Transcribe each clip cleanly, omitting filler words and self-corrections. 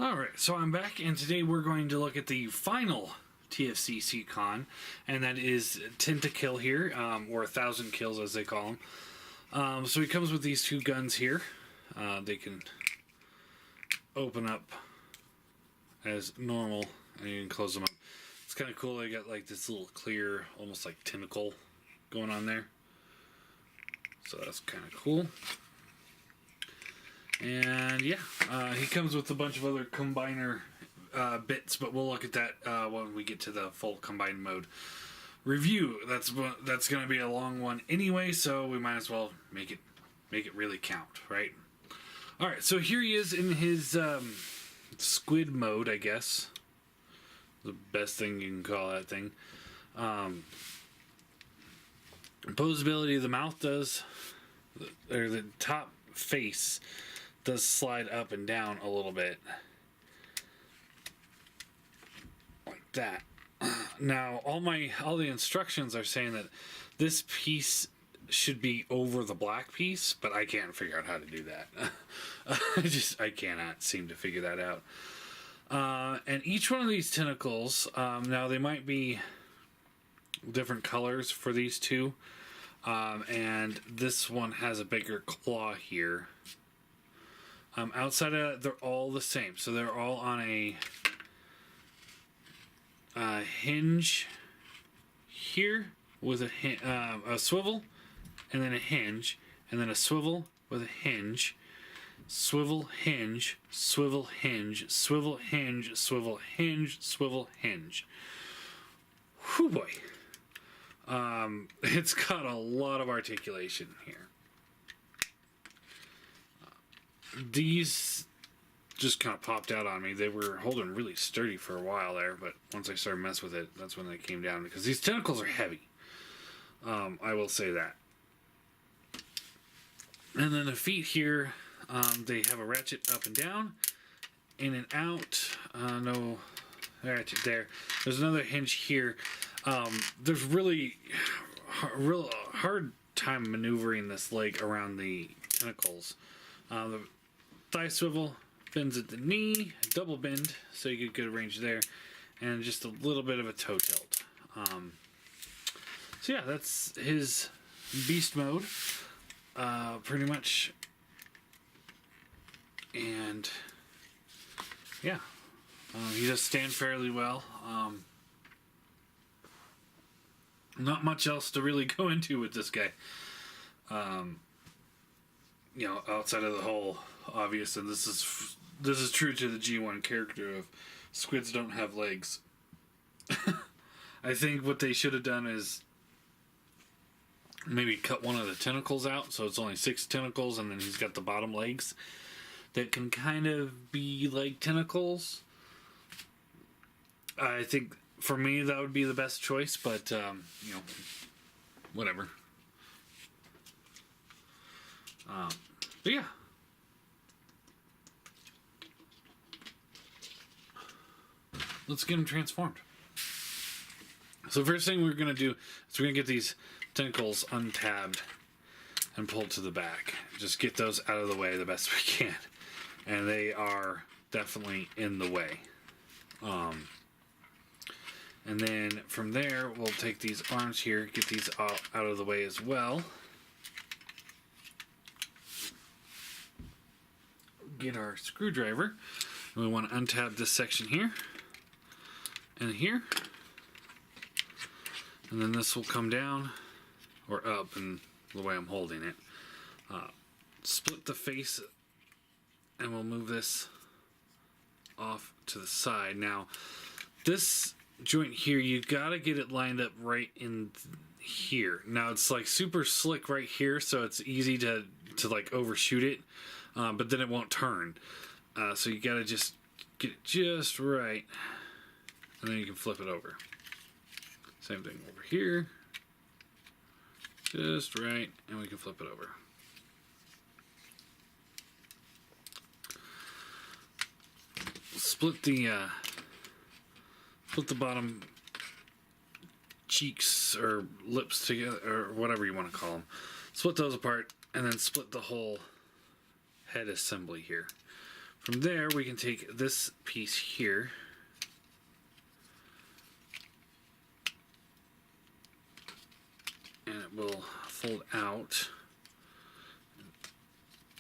Alright, so I'm back, and today we're going to look at the final TFC con, and that is Tentakill here, or 1,000 kills as they call them. So he comes with these two guns here. They can open up as normal, and you can close them up. It's kind of cool, they got like this little clear, almost like tentacle going on there. So that's kind of cool. And yeah, he comes with a bunch of other combiner bits, but we'll look at that when we get to the full combined mode review. That's going to be a long one anyway, so we might as well make it really count, right? All right, so here he is in his Squid Mode, I guess. The best thing you can call that thing. Poseability of the mouth does, or the top face does slide up and down a little bit. Like that. Now, all the instructions are saying that this piece should be over the black piece, but I can't figure out how to do that. I cannot seem to figure that out. And each one of these tentacles, now they might be different colors for these two. And this one has a bigger claw here. Outside of that, they're all the same. So they're all on a hinge here with a swivel, and then a hinge, and then a swivel with a hinge, swivel, hinge, swivel, hinge, swivel, hinge, swivel, hinge, swivel, hinge. Whew, boy. It's got a lot of articulation here. These just kind of popped out on me. They were holding really sturdy for a while there, but once I started messing with it, that's when they came down, because these tentacles are heavy. I will say that. And then the feet here, they have a ratchet up and down, in and out. No ratchet there. There's another hinge here. There's really real hard time maneuvering this leg around the tentacles. The thigh swivel bends at the knee, double bend, so you get good range there, and just a little bit of a toe tilt. So yeah, that's his beast mode, pretty much. And yeah, he does stand fairly well. Not much else to really go into with this guy. You know, outside of the whole obvious, and this is true to the G1 character of squids don't have legs. I think what they should have done is maybe cut one of the tentacles out, so it's only 6 tentacles, and then he's got the bottom legs that can kind of be like tentacles. I think for me that would be the best choice, but you know, whatever. But yeah. Let's get him transformed. So first thing we're going to do is we're going to get these tentacles untabbed and pulled to the back. Just get those out of the way the best we can. And they are definitely in the way. And then from there, we'll take these arms here, get these out of the way as well. Get our screwdriver. And we want to untab this section here and here, and then this will come down or up, and the way I'm holding it, split the face, and we'll move this off to the side. Now this joint here, you gotta get it lined up right in here. Now it's like super slick right here, so it's easy to like overshoot it. But then it won't turn. So you gotta just get it just right. And then you can flip it over. Same thing over here. Just right. And we can flip it over. Split the bottom cheeks or lips together, or whatever you want to call them. Split those apart, and then split the whole head assembly here From there, we can take this piece here and it will fold out,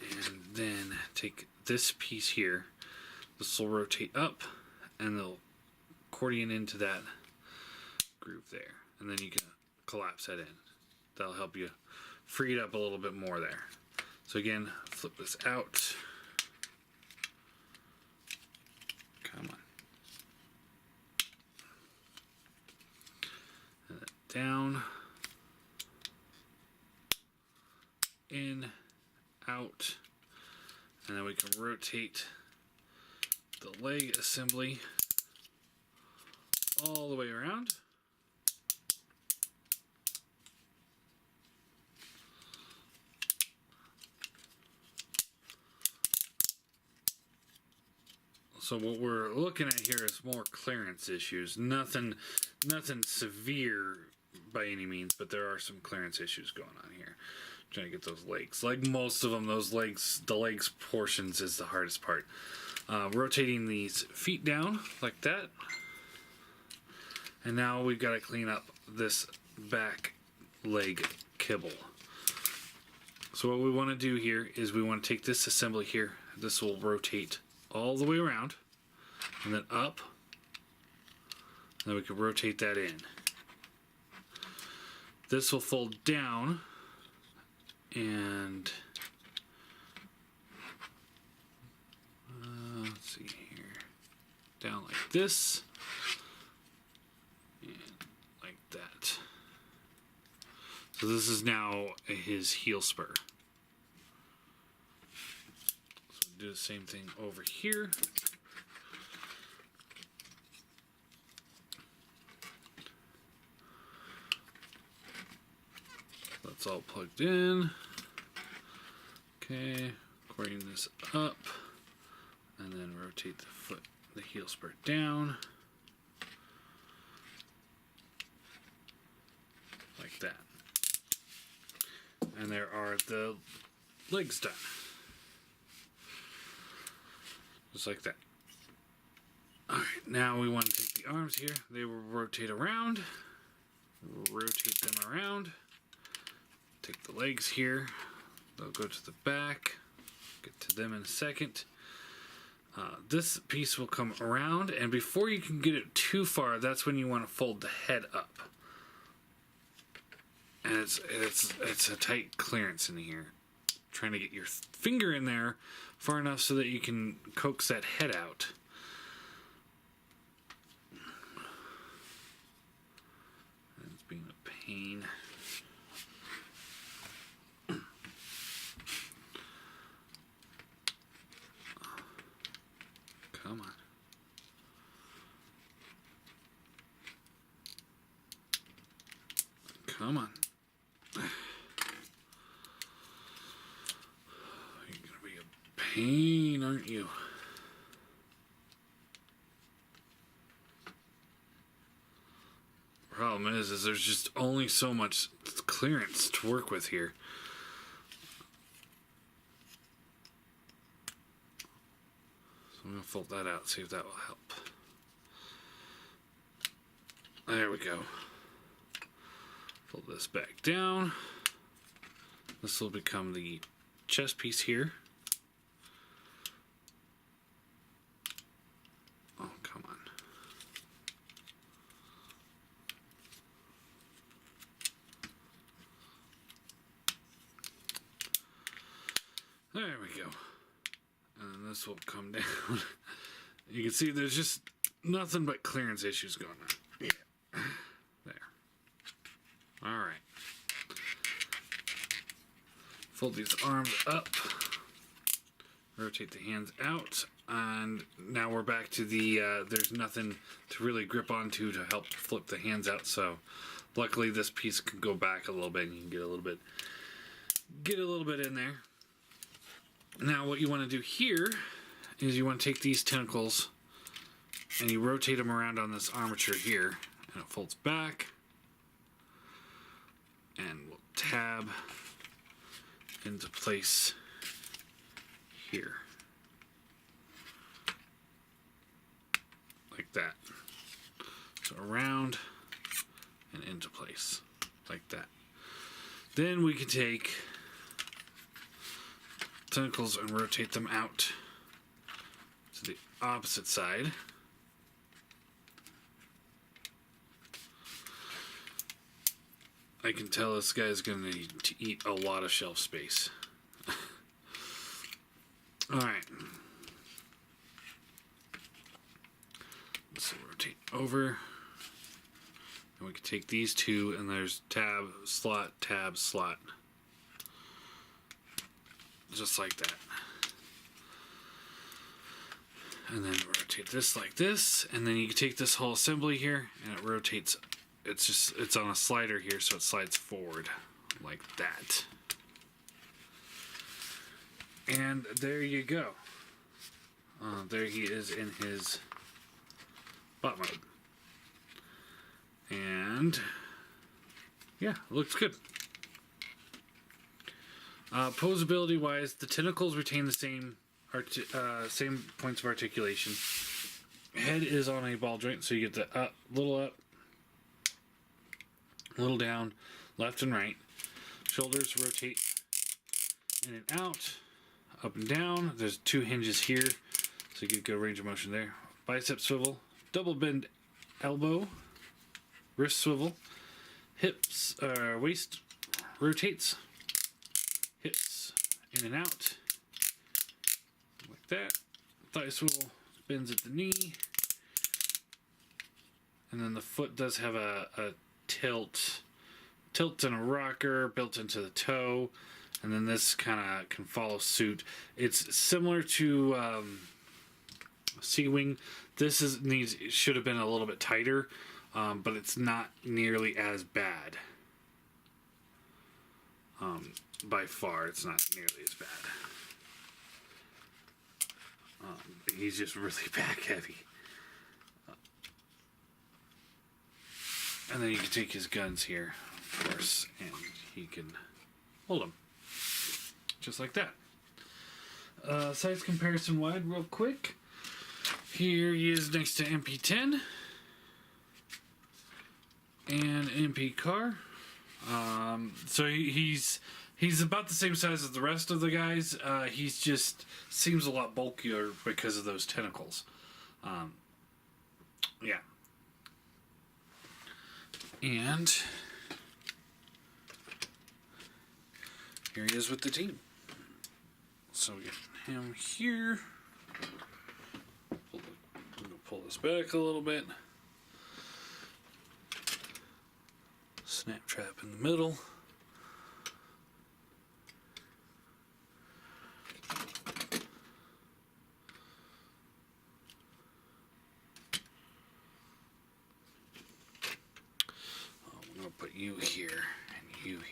and then take this piece here. This will rotate up and they'll accordion into that groove there, and then you can collapse that in. That'll help you free it up a little bit more there. So again, flip this out. Come on. And then down, in, out, and then we can rotate the leg assembly all the way around. So what we're looking at here is more clearance issues. Nothing severe by any means, but there are some clearance issues going on here. Trying to get those legs. Like most of them, those legs, the legs portions is the hardest part. Rotating these feet down like that. And now we've got to clean up this back leg kibble. So what we want to do here is we want to take this assembly here. This will rotate all the way around and then up. And then we can rotate that in. This will fold down and let's see here, down like this and like that. So this is now his heel spur. So do the same thing over here. That's all plugged in. Okay, cording this up, and then rotate the foot, the heel spur down, like that. And there are the legs done, just like that. All right, now we want to take the arms here. They will rotate around, rotate them around. Take the legs here, they'll go to the back, get to them in a second. This piece will come around, and before you can get it too far, that's when you want to fold the head up. And it's a tight clearance in here. Trying to get your finger in there far enough so that you can coax that head out. And it's being a pain. Come on. Come on. You're gonna be a pain, aren't you? Problem is there's just only so much clearance to work with here. I'm going to fold that out, see if that will help. There we go. Fold this back down. This will become the chest piece here. Oh, come on. There we go. And this will come down. You can see there's just nothing but clearance issues going on. Yeah. There. Alright. Fold these arms up. Rotate the hands out. And now we're back to the, there's nothing to really grip onto to help flip the hands out. So luckily this piece can go back a little bit and you can get a little bit in there. Now what you want to do here is you want to take these tentacles and you rotate them around on this armature here, and it folds back, and we'll tab into place here. like that. So around and into place, like that. Then we can take tentacles and rotate them out to the opposite side. I can tell this guy's going to need to eat a lot of shelf space. Alright. Let's rotate over. And we can take these two, and there's tab, slot, just like that. And then rotate this like this, and then you can take this whole assembly here, and it rotates. It's on a slider here, so it slides forward like that. And there you go. There he is in his bot mode. And yeah, looks good. Posability wise, the tentacles retain the same points of articulation. Head is on a ball joint, so you get the up, little down, left and right. Shoulders rotate in and out, up and down. There's two hinges here, so you get good range of motion there. Bicep swivel, double bend elbow, wrist swivel, hips, waist rotates, hips in and out, like that. Thigh swivel, bends at the knee, and then the foot does have a tilt and a rocker built into the toe, and then this kind of can follow suit. It's similar to C-wing. This should have been a little bit tighter, but it's not nearly as bad. By far, it's not nearly as bad. He's just really back heavy. And then you can take his guns here, of course, and he can hold them. Just like that. Size comparison wide, real quick. Here he is next to MP10 and MP Car. So he's about the same size as the rest of the guys. He's just seems a lot bulkier because of those tentacles. Yeah. And here he is with the team. So we get him here. I'm going to pull this back a little bit. Snap trap in the middle. I'm going to put you here and you here.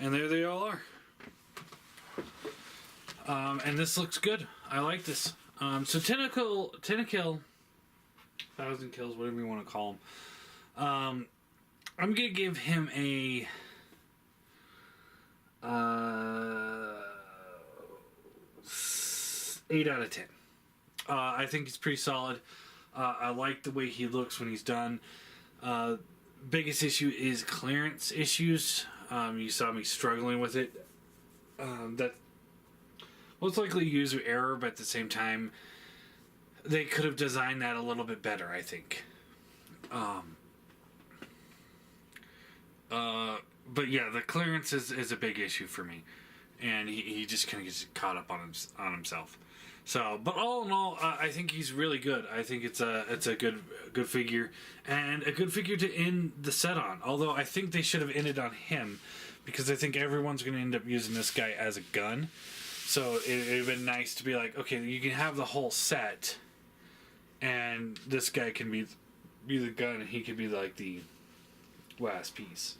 And there they all are. And this looks good. I like this. So Tentakill, 1,000 kills, whatever you want to call him. I'm gonna give him a 8 out of 10. I think he's pretty solid. I like the way he looks when he's done. Biggest issue is clearance issues. You saw me struggling with it. That most likely user error, but at the same time, they could have designed that a little bit better, I think. But yeah, the clearance is a big issue for me, and he just kind of gets caught up on himself. So, but all in all, I think he's really good. I think it's a good figure, and a good figure to end the set on. Although I think they should have ended on him, because I think everyone's going to end up using this guy as a gun. So it'd have been nice to be like, okay, you can have the whole set, and this guy can be the gun, and he can be like the last piece.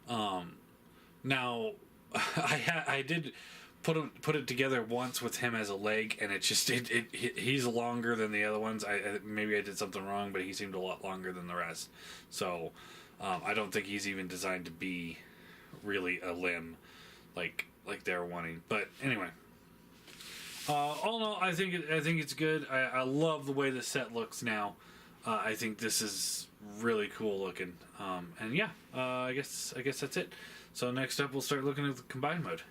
Now, I did put it together once with him as a leg, and he's longer than the other ones. Maybe I did something wrong, but he seemed a lot longer than the rest. So I don't think he's even designed to be really a limb like they're wanting. But anyway, All in all, I think it's good. I love the way the set looks now. I think this is really cool looking. And yeah, I guess that's it. So next up, we'll start looking at the combined mode.